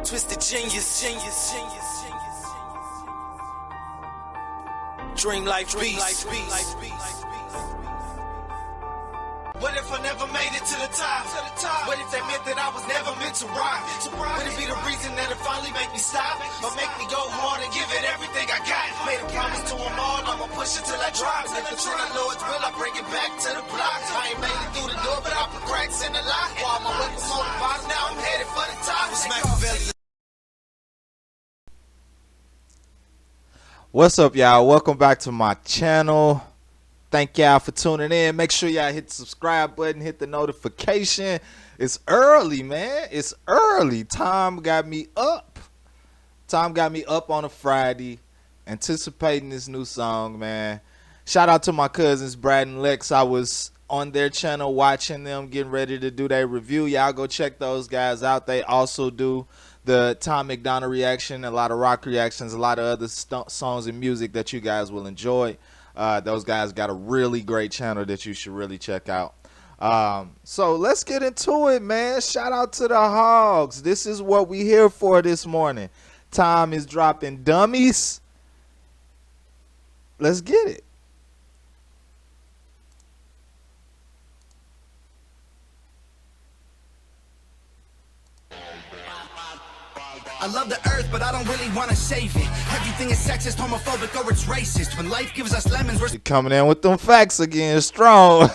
Twisted genius. Dream life beast. What if I never made it to the top? What if that meant that I was never meant to rock? Would it be the reason that it finally make me stop? Or make me go hard and give it everything I got? Made a promise to them all, I'ma push it till I drop. If it's in the Lord's will, I bring it back to the block. I ain't made it through the door, but I put cracks in the lock. While my way from on the bottom, now I'm headed for the top. What's up, y'all? Welcome back to my channel. Thank y'all for tuning in. Make sure y'all hit the subscribe button, hit the notification. It's early, man. It's early. Time got me up. Time got me up on a Friday, anticipating this new song, man. Shout out to my cousins, Brad and Lex. I was on their channel watching them, getting ready to do their review. Y'all go check those guys out. They also do the Tom Macdonald reaction, a lot of rock reactions, a lot of other songs and music that you guys will enjoy. Those guys got a really great channel that you should really check out. So let's get into it, man. Shout out to the Hogs. This is what we here for this morning. Tom is dropping Dummies. Let's get it. I love the earth, but I don't really want to save it. Everything is sexist, homophobic, or it's racist. When life gives us lemons, we're coming in with them facts again, strong.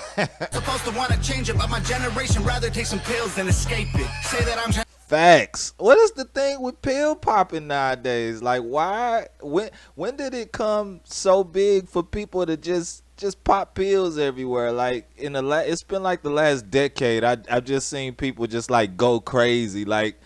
supposed to want to change it, but my generation rather take some pills than escape it. Say that I'm facts. What is the thing with pill popping nowadays? Like, why? When did it come so big for people to just pop pills everywhere? Like in the it's been like the last decade. I've just seen people just like go crazy. Like,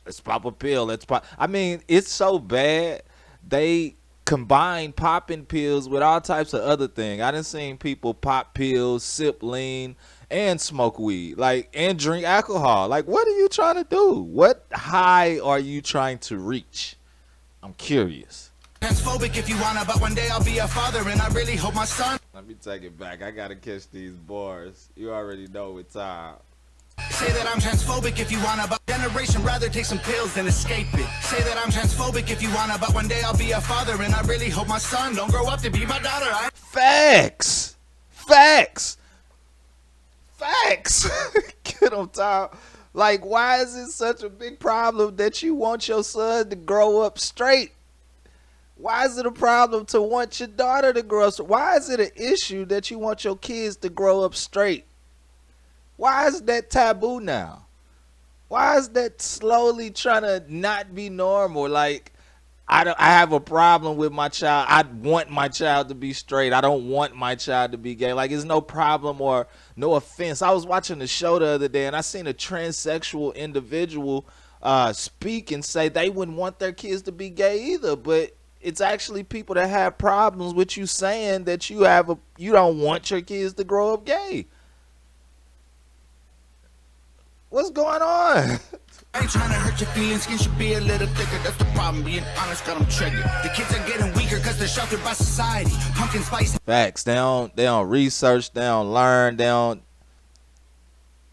let's pop a pill. Let's pop. I mean, it's so bad. They combine popping pills with all types of other things. I done seen people pop pills, sip lean, and smoke weed, like, and drink alcohol. Like, what are you trying to do? What high are you trying to reach? I'm curious. transphobic if you wanna, but one day I'll be a father, and I really hope my son. Let me take it back. I gotta catch these bars. You already know it's time. Say that I'm transphobic if you wanna, but generation rather take some pills than escape it. Say that I'm transphobic if you wanna, but one day I'll be a father, and I really hope my son don't grow up to be my daughter. Facts. Get on top. Like, why is it such a big problem that you want your son to grow up straight? Why is it a problem to want your daughter to grow up straight? Why is it an issue that you want your kids to grow up straight? Why is that taboo now? Why is that slowly trying to not be normal? Like, I have a problem with my child. I want my child to be straight. I don't want my child to be gay. Like, it's no problem or no offense. I was watching the show the other day, and I seen a transsexual individual speak and say they wouldn't want their kids to be gay either. But it's actually people that have problems with you saying that you don't want your kids to grow up gay. What's going on? I ain't trying to hurt your feelings, skin should be a little thicker. That's the problem, being honest got them triggered. The kids are getting weaker because they're sheltered by society. Pumpkin spice. Facts. They don't research, they don't learn,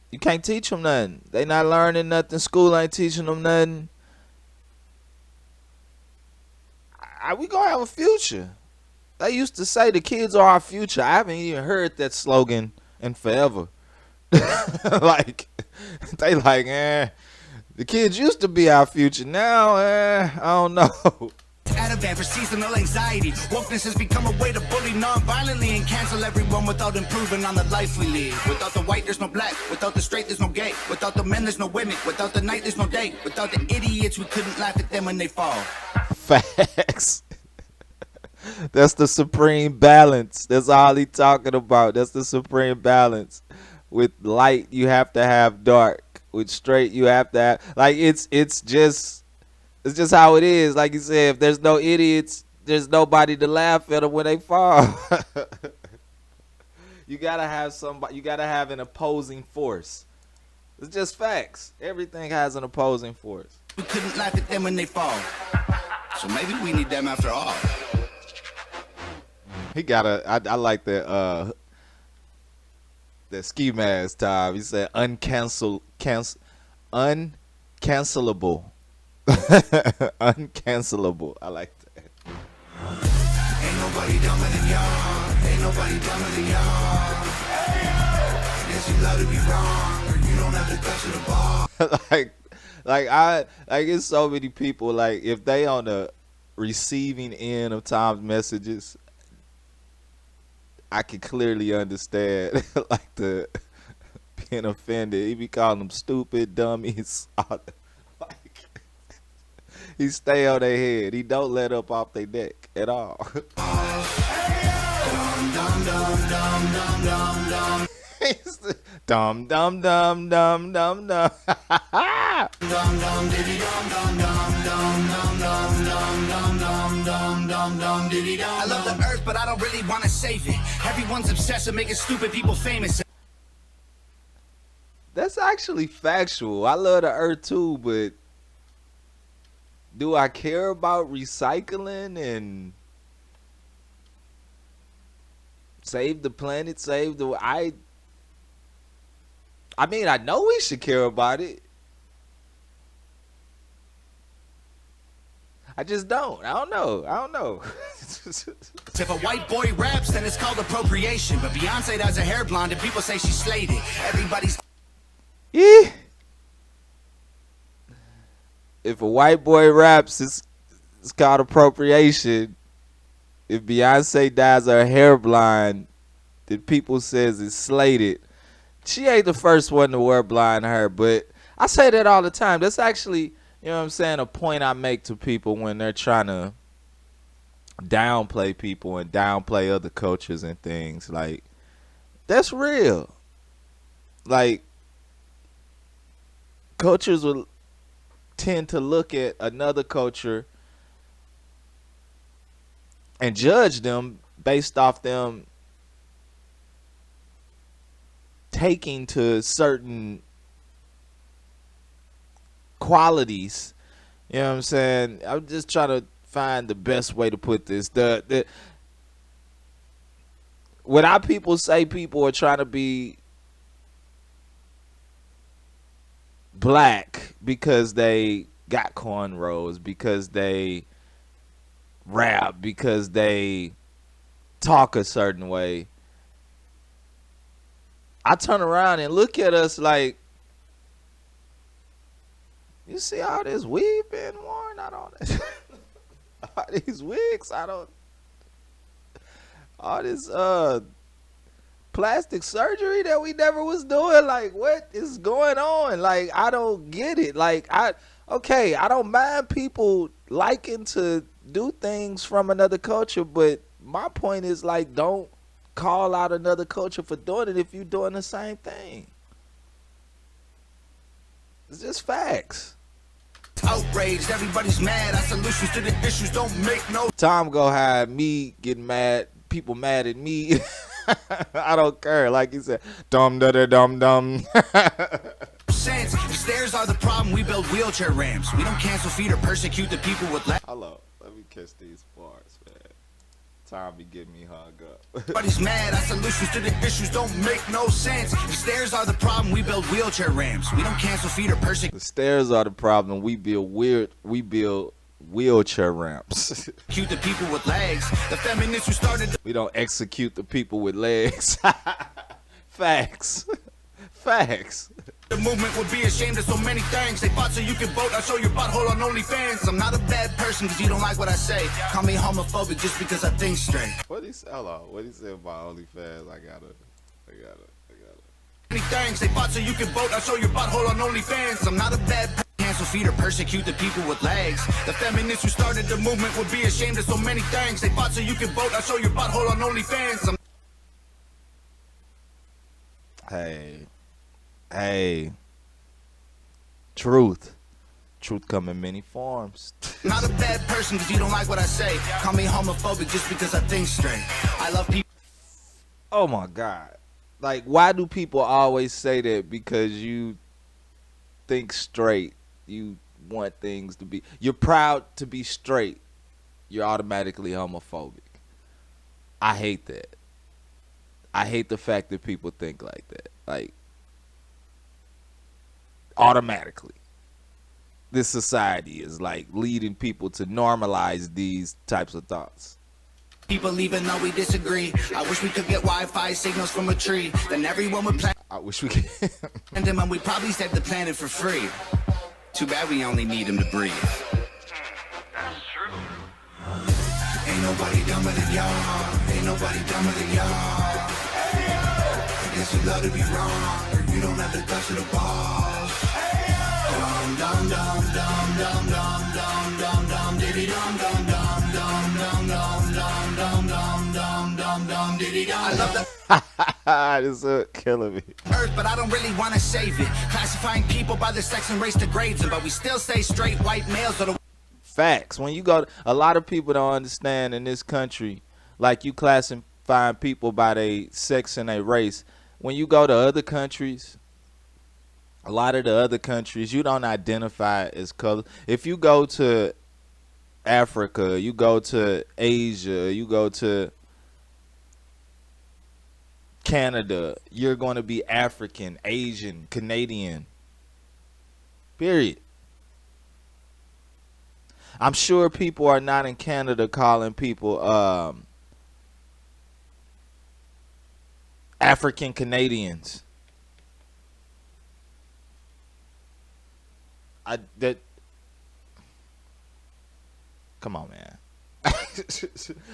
you can't teach them nothing. They not learning nothing. School ain't teaching them nothing. We gonna have a future. They used to say the kids are our future. I haven't even heard that slogan in forever. Like, they like, the kids used to be our future. Now, I don't know. Ativan for seasonal anxiety. Wokeness has become a way to bully non-violently and cancel everyone without improving on the life we live. Without the white, there's no black. Without the straight, there's no gay. Without the men, there's no women. Without the night, there's no day. Without the idiots, we couldn't laugh at them when they fall. Facts. That's the supreme balance. That's all he talking about. That's the supreme balance. With light, you have to have dark. With straight, you have to have, like, it's just how it is. Like you said, if there's no idiots, there's nobody to laugh at them when they fall. You gotta have somebody. You gotta have an opposing force. It's just facts. Everything has an opposing force. We couldn't laugh at them when they fall. So maybe we need them after all. He got I like that ski mask time. He said uncancelable. Uncancelable. I like that. Ain't nobody dumber than y'all. Ain't nobody dumber than y'all. Yes, you love to be wrong, or you don't have the guts of the ball. like it's so many people, like if they on the receiving end of Tom's messages, I can clearly understand like the being offended. He be calling them stupid dummies. Like he stay on their head. He don't let up off their neck at all. Dum dum dum dum dum dum. I love the earth, but I don't really want to save it. Everyone's obsessed with making stupid people famous. That's actually factual. I love the earth too, but do I care about recycling and save the planet, save the I mean, I know we should care about it. I just don't. I don't know. If a white boy raps, then it's called appropriation. But Beyonce does her hair blonde, and people say she slayed it. Everybody's. Yeah. If a white boy raps, it's called appropriation. If Beyonce dyes her hair blonde, then people says it's slated. She ain't the first one to wear blonde hair, but I say that all the time. That's actually, you know what I'm saying, a point I make to people when they're trying to downplay people and downplay other cultures and things. Like, that's real. Like, cultures will tend to look at another culture and judge them based off them taking to certain qualities. You know what I'm saying? I'm just trying to find the best way to put this. When our people say people are trying to be black because they got cornrows, because they rap, because they talk a certain way, I turn around and look at us like, you see all this weave being worn? I don't. All these wigs, I don't. All this plastic surgery that we never was doing. Like, what is going on? Like, I don't get it. Like, I don't mind people liking to do things from another culture, but my point is, like, don't call out another culture for doing it if you're doing the same thing. It's just facts. Outraged, everybody's mad. Our solutions to the issues don't make no Tom go have me getting mad, people mad at me. I don't care. Like he said, dum da da dum dum. sense. The stairs are the problem. We build wheelchair ramps. We don't cancel feet or persecute the people with Hello, let me catch these bars, man. Tom be getting me hung up. Everybody's mad. Our solutions to the issues don't make no sense. The stairs are the problem. We build wheelchair ramps. We don't cancel feet or persecute. The stairs are the problem. We build wheelchair ramps. Execute the people with legs. The feminists who started. We don't execute the people with legs. Facts. Facts. The movement would be ashamed of so many things. They fought so you can vote. I show your butthole on OnlyFans. I'm not a bad person because you don't like what I say. Call me homophobic just because I think straight. What he say? Hold on. What he say about OnlyFans? I gotta. Many things. They fought so you can vote. I show your butthole on OnlyFans. I'm not a bad person. Cancel feet or persecute the people with legs. The feminists who started the movement would be ashamed of so many things. They fought so you can vote. I show your butthole on OnlyFans. Hey. Truth come in many forms. Not a bad person because you don't like what I say. Call me homophobic just because I think straight. I love people. Oh my God. Like, why do people always say that? Because you think straight. You want things to be. You're proud to be straight. You're automatically homophobic. I hate that. I hate the fact that people think like that. Like, automatically. this society is like leading people to normalize these types of thoughts. People even though we disagree. I wish we could get Wi-Fi signals from a tree. Then everyone would plan. I wish we could. And then we probably save the planet for free. Too bad we only need him to breathe. Ain't nobody dumber than y'all. Ain't nobody dumber than y'all. I guess you love to be wrong. Or you don't have the guts of the balls. Dum dum dum dum dum dum dum dum dum diddy dum dum dum dum dum dum dum dum dum dum dum dum diddy dum. I love the This is killing me. earth, but I don't really want to save it. Classifying people by their sex and race degrades them, but we still say straight white males are the Facts. When you go, a lot of people don't understand in this country, like you classifying people by their sex and their race. When you go to other countries, a lot of the other countries, you don't identify as color. If you go to Africa, you go to Asia, you go to Canada, you're going to be African, Asian, Canadian. Period. I'm sure people are not in Canada calling people African Canadians. Come on, man.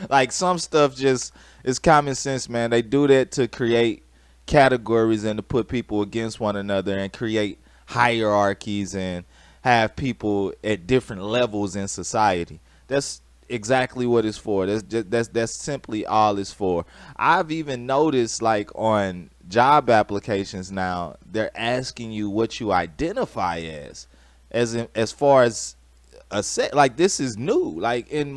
Like some stuff just is common sense, man. They do that to create categories and to put people against one another and create hierarchies and have people at different levels in society. That's exactly what it's for. That's simply all it's for. I've even noticed, like on job applications now, they're asking you what you identify as far as a set. Like this is new. Like in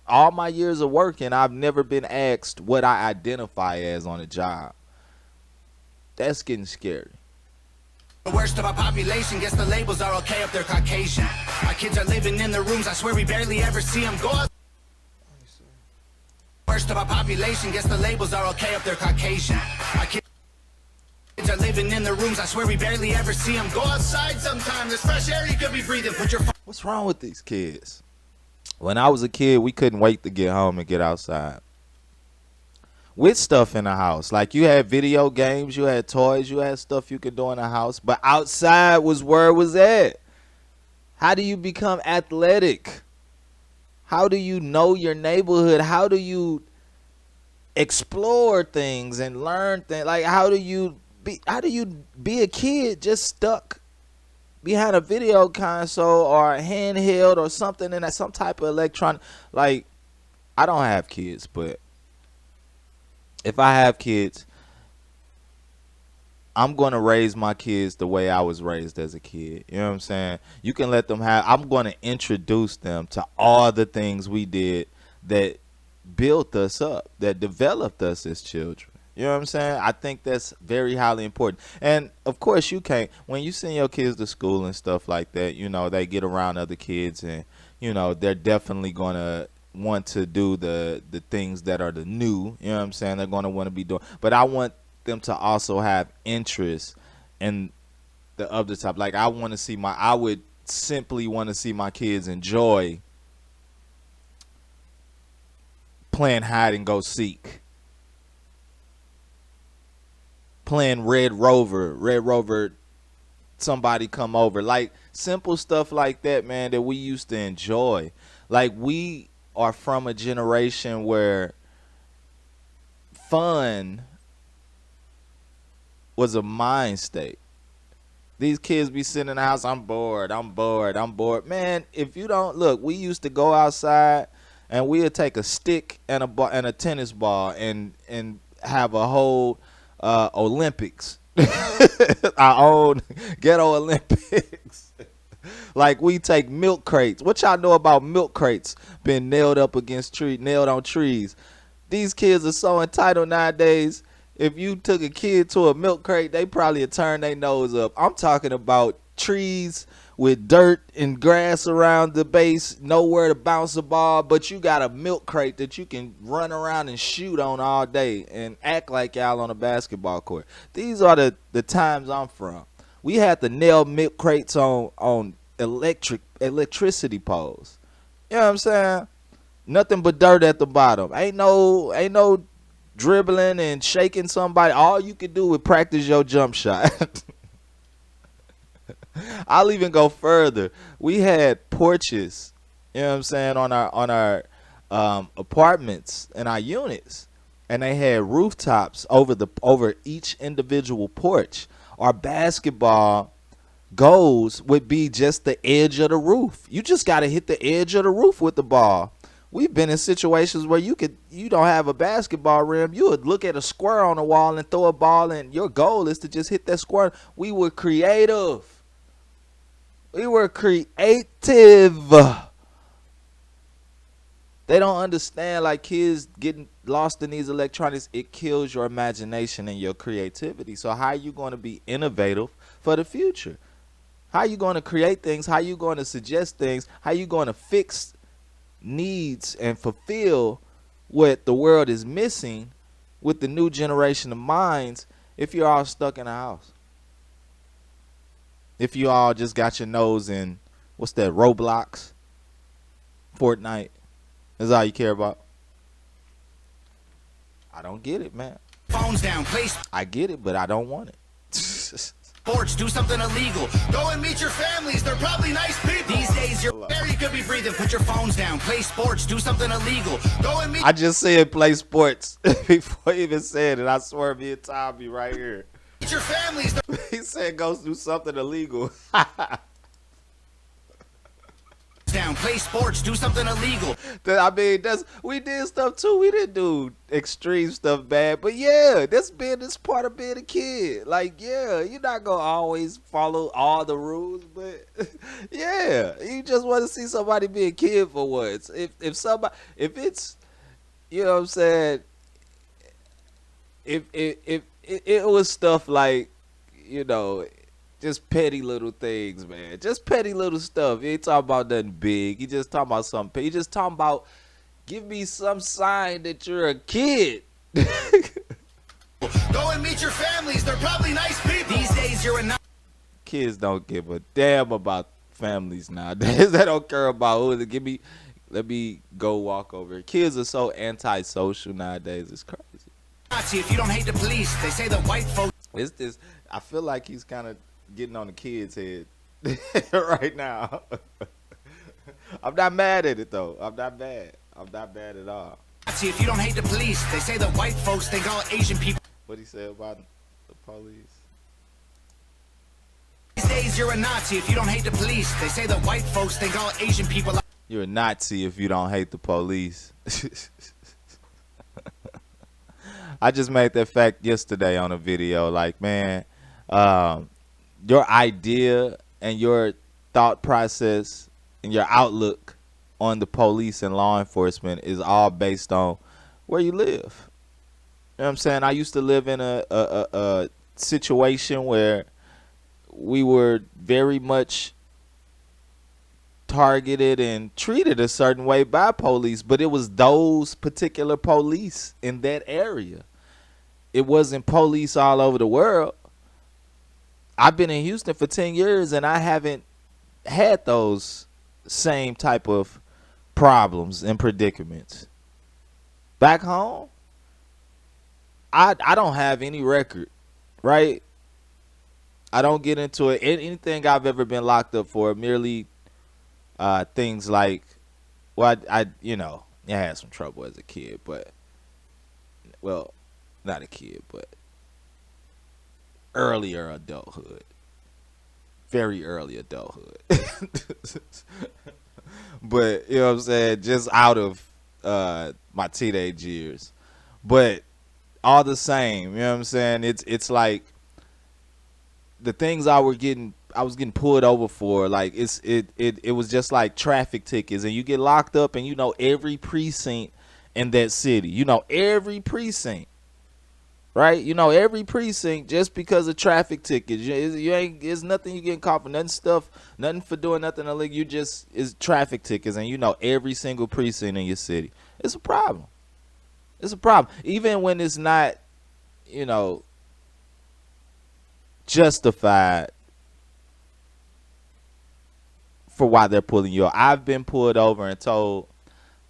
all my years of working, I've never been asked what I identify as on a job. That's getting scary. The worst of our population, guess the labels are okay if they're Caucasian. Our kids are living in the rooms, I swear we barely ever see them go out. Worst of our population, guess the labels are okay if they're Caucasian. Our kids are living in the rooms, I swear we barely ever see them go outside sometime. There's fresh air you could be breathing. Put your What's wrong with these kids? When I was a kid, we couldn't wait to get home and get outside. With stuff in the house. Like you had video games, you had toys, you had stuff you could do in the house. But outside was where it was at. How do you become athletic? How do you know your neighborhood? How do you explore things and learn things? Like how do you be a kid just stuck behind a video console or a handheld or something in some type of electronic? Like I don't have kids, but if I have kids, I'm going to raise my kids the way I was raised as a kid. You know what I'm saying? You can let them I'm going to introduce them to all the things we did that built us up, that developed us as children. You know what I'm saying? I think that's very highly important. And of course you can't, when you send your kids to school and stuff like that, you know, they get around other kids and, you know, they're definitely going to want to do the things that are the new, you know what I'm saying? They're going to want to be doing, but I want them to also have interest in the other type. Like I would simply want to see my kids enjoy playing hide and go seek, playing Red Rover, somebody come over, like simple stuff like that, man, that we used to enjoy. Like we are from a generation where fun was a mind state. These kids be sitting in the house, I'm bored. Man, if you don't look, we used to go outside and we'd take a stick and a tennis ball and have a whole Olympics. Our own ghetto Olympics. Like we take milk crates. What y'all know about milk crates being nailed on trees? These kids are so entitled nowadays. If you took a kid to a milk crate, they probably would turn their nose up. I'm talking about trees with dirt and grass around the base, nowhere to bounce a ball, but you got a milk crate that you can run around and shoot on all day and act like y'all on a basketball court. These are the times I'm from. We had to nail milk crates on electricity poles. You know what I'm saying? Nothing but dirt at the bottom. Ain't no dribbling and shaking somebody. All you can do is practice your jump shot. I'll even go further. We had porches, you know what I'm saying, on our apartments and our units, and they had rooftops over each individual porch. Our basketball goals would be just the edge of the roof. You just got to hit the edge of the roof with the ball. We've been in situations where you don't have a basketball rim. You would look at a square on the wall and throw a ball, and your goal is to just hit that square. We were creative. We were creative. They don't understand, like, kids getting lost in these electronics. It kills your imagination and your creativity. So how are you going to be innovative for the future? How are you going to create things? How are you going to suggest things? How are you going to fix needs and fulfill what the world is missing with the new generation of minds if you're all stuck in a house? If you all just got your nose in, what's that, Roblox, Fortnite, that's all you care about? I don't get it, man. Phones down, place. I get it, but I don't want it. Sports, do something illegal. Go and meet your families. They're probably nice people. These days, your air you could be breathing. Put your phones down. Play sports. Do something illegal. Go and meet. I just said play sports before he even said it. I swear, me and Tommy right here. Meet your families. He said go do something illegal. Down, play sports, do something illegal. I mean, we did stuff too. We didn't do extreme stuff bad, but yeah, this part of being a kid. Like, yeah, you're not gonna always follow all the rules, but yeah, you just want to see somebody be a kid for once. If it's, you know what I'm saying, if it was stuff like, you know, just petty little things, man. Just petty little stuff. He ain't talking about nothing big. He just talking about something. He just talking about, give me some sign that you're a kid. Go and meet your families. They're probably nice people. These days, you're a Kids don't give a damn about families nowadays. They don't care about who is it. Let me go walk over. Kids are so antisocial nowadays. It's crazy. Nazi if you don't hate the police. They say the white folks. It's this. I feel like he's kind of getting on the kid's head right now. I'm not mad at it though. I'm not mad at all. Nazi if you don't hate the police. They say the white folks think all Asian people. What he said about the police? These days you're a Nazi if you don't hate the police. They say the white folks think all Asian people. You're a Nazi if you don't hate the police. I just made that fact yesterday on a video. Like, man, your idea and your thought process and your outlook on the police and law enforcement is all based on where you live. You know what I'm saying? I used to live in a situation where we were very much targeted and treated a certain way by police, but it was those particular police in that area. It wasn't police all over the world. I've been in Houston for 10 years and I haven't had those same type of problems and predicaments. Back home, I don't have any record, right? I don't get into it. Anything I've ever been locked up for, merely things like, well, I had some trouble as a kid, but, well, not a kid, but earlier adulthood, very early adulthood. But you know what I'm saying, just out of my teenage years. But all the same, you know what I'm saying, it's like the things I was getting pulled over for, like it was just like traffic tickets, and you get locked up and you know every precinct in that city. You know every precinct. Right, you know every precinct just because of traffic tickets. You ain't. It's nothing you getting caught for, nothing for doing nothing illegal. You just is traffic tickets, and you know every single precinct in your city. It's a problem. It's a problem, even when it's not, you know, justified for why they're pulling you over. I've been pulled over and told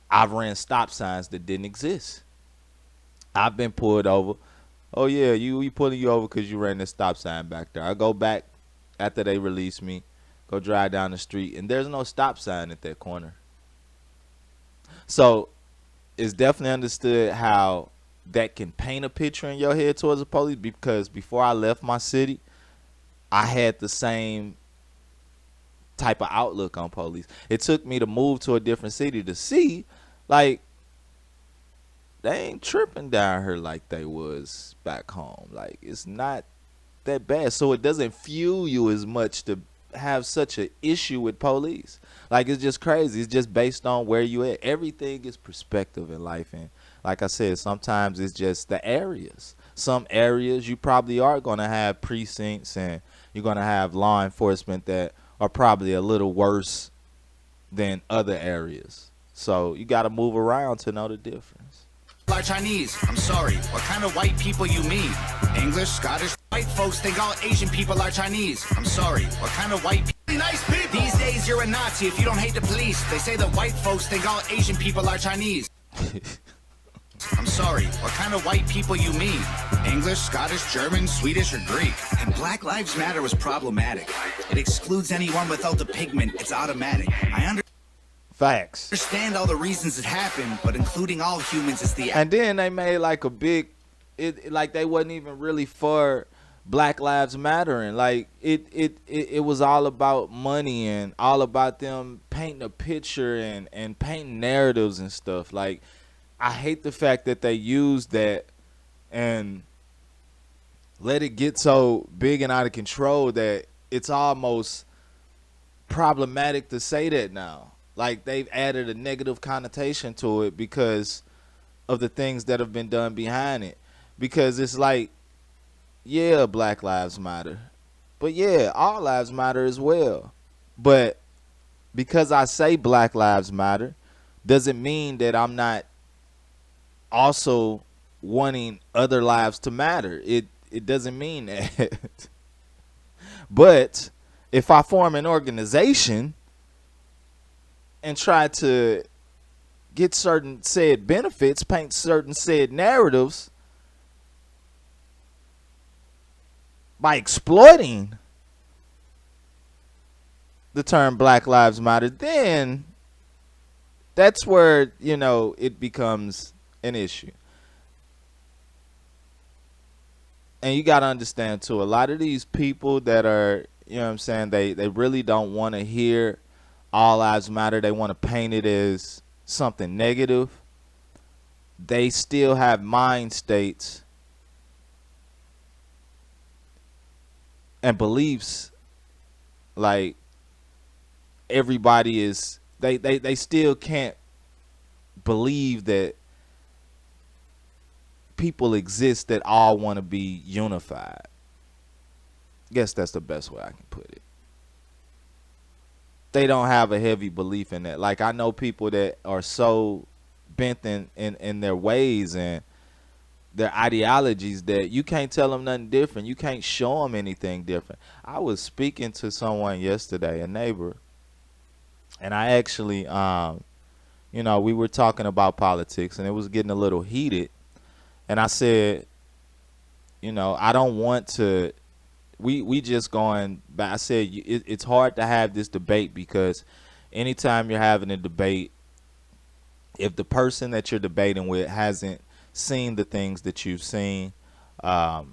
I've ran stop signs that didn't exist. I've been pulled over. Oh yeah, we pulling you over because you ran this stop sign back there. I go back after they release me, go drive down the street, and there's no stop sign at that corner. So it's definitely understood how that can paint a picture in your head towards the police, because before I left my city, I had the same type of outlook on police. It took me to move to a different city to see, like, they ain't tripping down here like they was back home. Like, it's not that bad. So it doesn't fuel you as much to have such an issue with police. Like, it's just crazy. It's just based on where you at. Everything is perspective in life. And like I said, sometimes it's just the areas. Some areas you probably are going to have precincts and you're going to have law enforcement that are probably a little worse than other areas. So you got to move around to know the difference. Are Chinese. I'm sorry. What kind of white people you mean? English, Scottish. White folks think all Asian people are Chinese. I'm sorry. What kind of white people? Nice people. These days you're a Nazi if you don't hate the police. They say that white folks think all Asian people are Chinese. I'm sorry. What kind of white people you mean? English, Scottish, German, Swedish, or Greek? And Black Lives Matter was problematic. It excludes anyone without the pigment. It's automatic. Facts. Understand all the reasons it happened, but including all humans is the... And then they made like a big, like they wasn't even really for Black Lives Matter, and like it was all about money and all about them painting a picture and painting narratives and stuff. Like, I hate the fact that they used that and let it get so big and out of control that it's almost problematic to say that now. Like, they've added a negative connotation to it because of the things that have been done behind it. Because it's like, yeah, Black Lives Matter, but yeah, all lives matter as well. But because I say Black Lives Matter doesn't mean that I'm not also wanting other lives to matter. It doesn't mean that. But if I form an organization and try to get certain said benefits, paint certain said narratives by exploiting the term Black Lives Matter, then that's where, you know, it becomes an issue. And you got to understand too, a lot of these people that are, you know what I'm saying, they really don't want to hear all lives matter. They want to paint it as something negative. They still have mind states and beliefs like everybody is, they still can't believe that people exist that all want to be unified. Guess that's the best way I can put it. They don't have a heavy belief in that. Like, I know people that are so bent in their ways and their ideologies that you can't tell them nothing different. You can't show them anything different. I was speaking to someone yesterday, a neighbor, and I actually, you know, we were talking about politics and it was getting a little heated. And I said, you know, I don't want to, we just going back. I said, it's hard to have this debate because anytime you're having a debate, if the person that you're debating with hasn't seen the things that you've seen,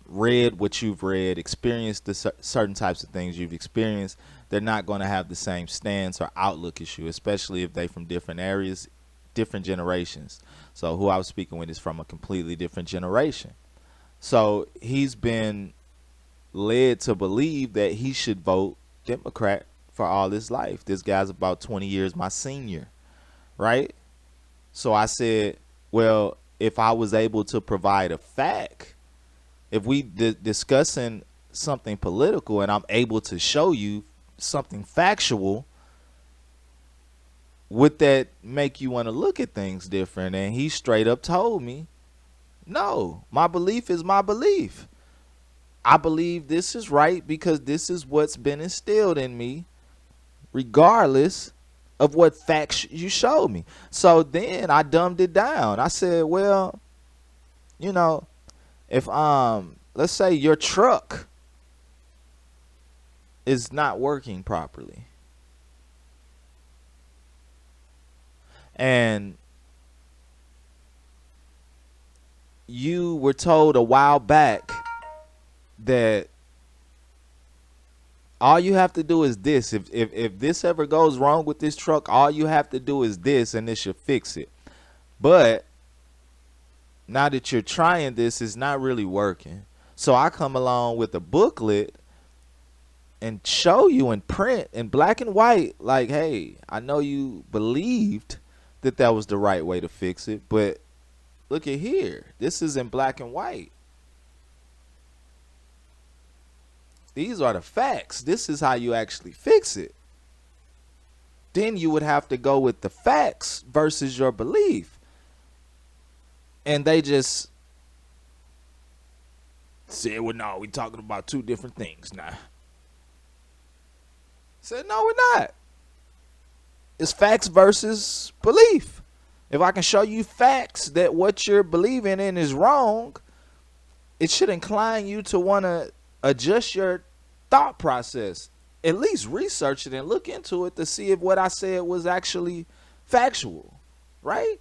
read what you've read, experienced the certain types of things you've experienced, they're not going to have the same stance or outlook as you, especially if they from different areas, different generations. So who I was speaking with is from a completely different generation. So he's been led to believe that he should vote Democrat for all his life. This guy's about 20 years my senior, right? So I said, well, if I was able to provide a fact, if we discussing something political and I'm able to show you something factual, would that make you want to look at things different? And he straight up told me, no, my belief is my belief. I believe this is right because this is what's been instilled in me regardless of what facts you showed me. So then I dumbed it down. I said, well, you know, if let's say your truck is not working properly, and you were told a while back that all you have to do is this. If this ever goes wrong with this truck, all you have to do is this, and it should fix it. But now that you're trying this, it's not really working. So I come along with a booklet and show you in print, in black and white, like, hey, I know you believed that that was the right way to fix it, but look at here. This is in black and white. These are the facts. This is how you actually fix it. Then you would have to go with the facts versus your belief. And they just said, well, no, we talking about two different things now. Said, no, we're not. It's facts versus belief. If I can show you facts that what you're believing in is wrong, it should incline you to want to adjust your thought process. At least research it and look into it to see if what I said was actually factual, right?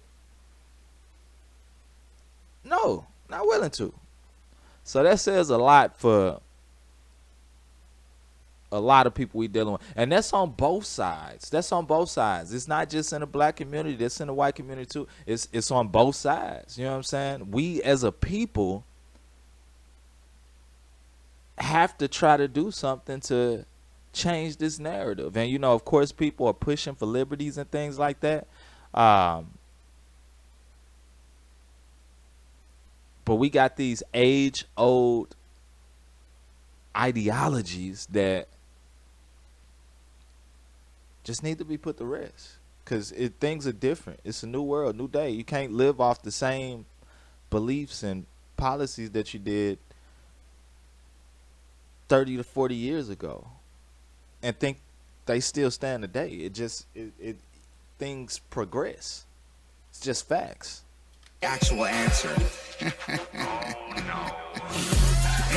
No, not willing to. So that says a lot for a lot of people we dealing with, and that's on both sides. That's on both sides. It's not just in the black community, that's in the white community too. It's on both sides. You know what I'm saying? We as a people have to try to do something to change this narrative. And you know, of course, people are pushing for liberties and things like that. But we got these age-old ideologies that just need to be put to rest, because things are different. It's a new world, new day. You can't live off the same beliefs and policies that you did 30 to 40 years ago and think they still stand today. It things progress. It's just facts. Actual answer. Ain't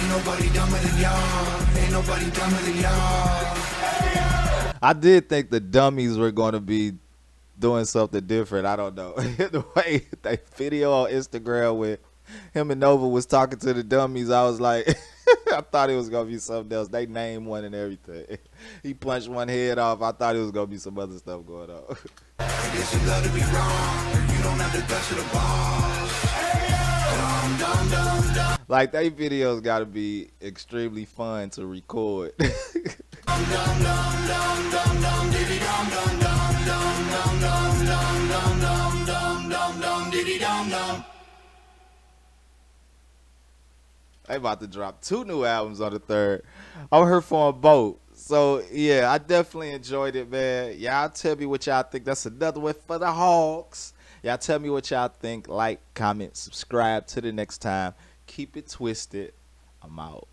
nobody dumber than y'all. Ain't nobody dumber than y'all. I did think the dummies were going to be doing something different. I don't know. The way they video on Instagram with him and Nova was talking to the dummies, I was like, I thought it was going to be something else. They named one and everything. He punched one head off. I thought it was going to be some other stuff going on. I guess you love to be wrong. You don't have the guts of the balls. Dum, dum, dum. Like, they videos got to be extremely fun to record. They about to drop 2 new albums on the 3rd. I'm here for them both. So yeah, I definitely enjoyed it, man. Y'all tell me what y'all think. That's another one for the Hawks. Y'all tell me what y'all think. Like, comment, subscribe. Till the next time. Keep it twisted. I'm out.